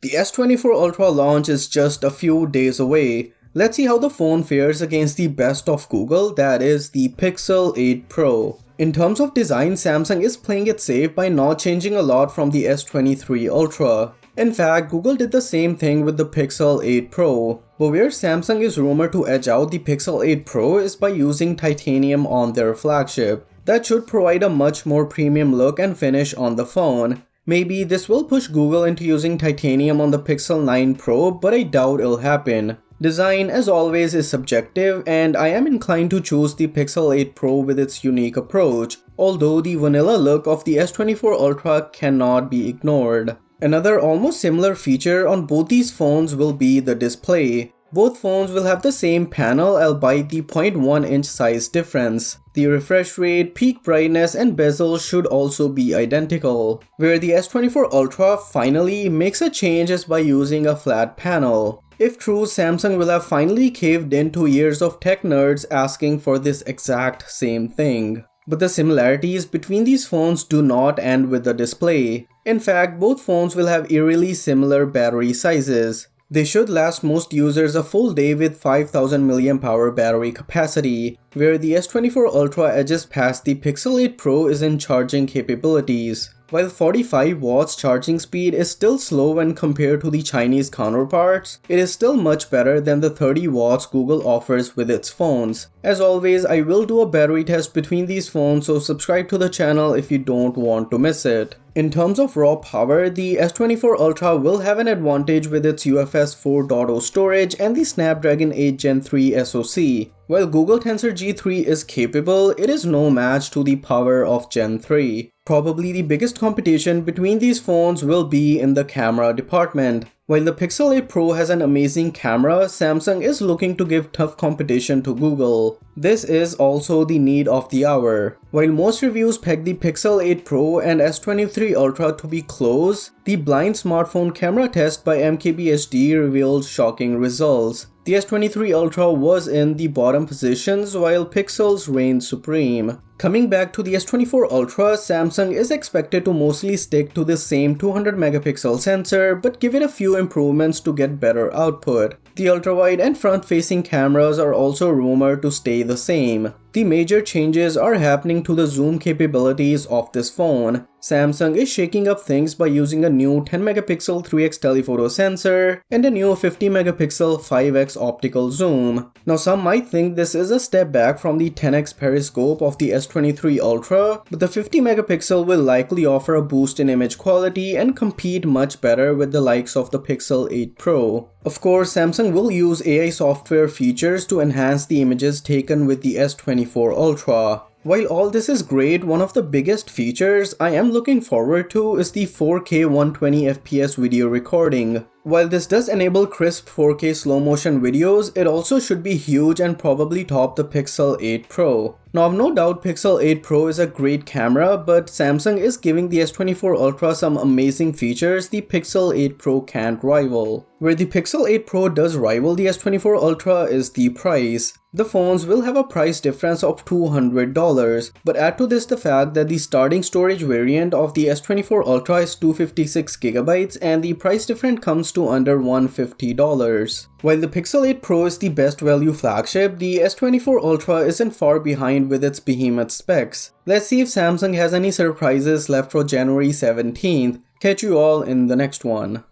The S24 Ultra launch is just a few days away. Let's see how the phone fares against the best of Google, that is the Pixel 8 Pro. In terms of design, Samsung is playing it safe by not changing a lot from the S23 Ultra. In fact, Google did the same thing with the Pixel 8 Pro, but where Samsung is rumored to edge out the Pixel 8 Pro is by using titanium on their flagship. That should provide a much more premium look and finish on the phone. Maybe this will push Google into using titanium on the Pixel 9 Pro, but I doubt it'll happen. Design, as always, is subjective, and I am inclined to choose the Pixel 8 Pro with its unique approach, although the vanilla look of the S24 Ultra cannot be ignored. Another almost similar feature on both these phones will be the display. Both phones will have the same panel, albeit the 0.1-inch size difference. The refresh rate, peak brightness, and bezel should also be identical. Where the S24 Ultra finally makes a change is by using a flat panel. If true, Samsung will have finally caved in to years of tech nerds asking for this exact same thing. But the similarities between these phones do not end with the display. In fact, both phones will have eerily similar battery sizes. They should last most users a full day with 5000 mAh battery capacity, where the S24 Ultra edges past the Pixel 8 Pro is in charging capabilities. While 45 watts charging speed is still slow when compared to the Chinese counterparts, it is still much better than the 30 watts Google offers with its phones. As always, I will do a battery test between these phones, so subscribe to the channel if you don't want to miss it. In terms of raw power, the S24 Ultra will have an advantage with its UFS 4.0 storage and the Snapdragon 8 Gen 3 SoC. While Google Tensor G3 is capable, it is no match to the power of Gen 3. Probably the biggest competition between these phones will be in the camera department. While the Pixel 8 Pro has an amazing camera, Samsung is looking to give tough competition to Google. This is also the need of the hour. While most reviews peg the Pixel 8 Pro and S23 Ultra to be close, the blind smartphone camera test by MKBHD revealed shocking results. The S23 Ultra was in the bottom positions while Pixels reigned supreme. Coming back to the S24 Ultra, Samsung is expected to mostly stick to the same 200 megapixel sensor but give it a few improvements to get better output. The ultrawide and front-facing cameras are also rumored to stay the same. The major changes are happening to the zoom capabilities of this phone. Samsung is shaking up things by using a new 10 megapixel 3x telephoto sensor and a new 50 megapixel 5x optical zoom. Now some might think this is a step back from the 10x periscope of the S23 Ultra, but the 50 megapixel will likely offer a boost in image quality and compete much better with the likes of the Pixel 8 Pro. Of course, Samsung will use AI software features to enhance the images taken with the S24 Ultra. While all this is great, one of the biggest features I am looking forward to is the 4K 120fps video recording. While this does enable crisp 4K slow motion videos, it also should be huge and probably top the Pixel 8 Pro. Now, I've no doubt Pixel 8 Pro is a great camera, but Samsung is giving the S24 Ultra some amazing features the Pixel 8 Pro can't rival. Where the Pixel 8 Pro does rival the S24 Ultra is the price. The phones will have a price difference of $200, but add to this the fact that the starting storage variant of the S24 Ultra is 256GB and the price difference comes to under $150. While the Pixel 8 Pro is the best value flagship, the S24 Ultra isn't far behind with its behemoth specs. Let's see if Samsung has any surprises left for January 17th. Catch you all in the next one.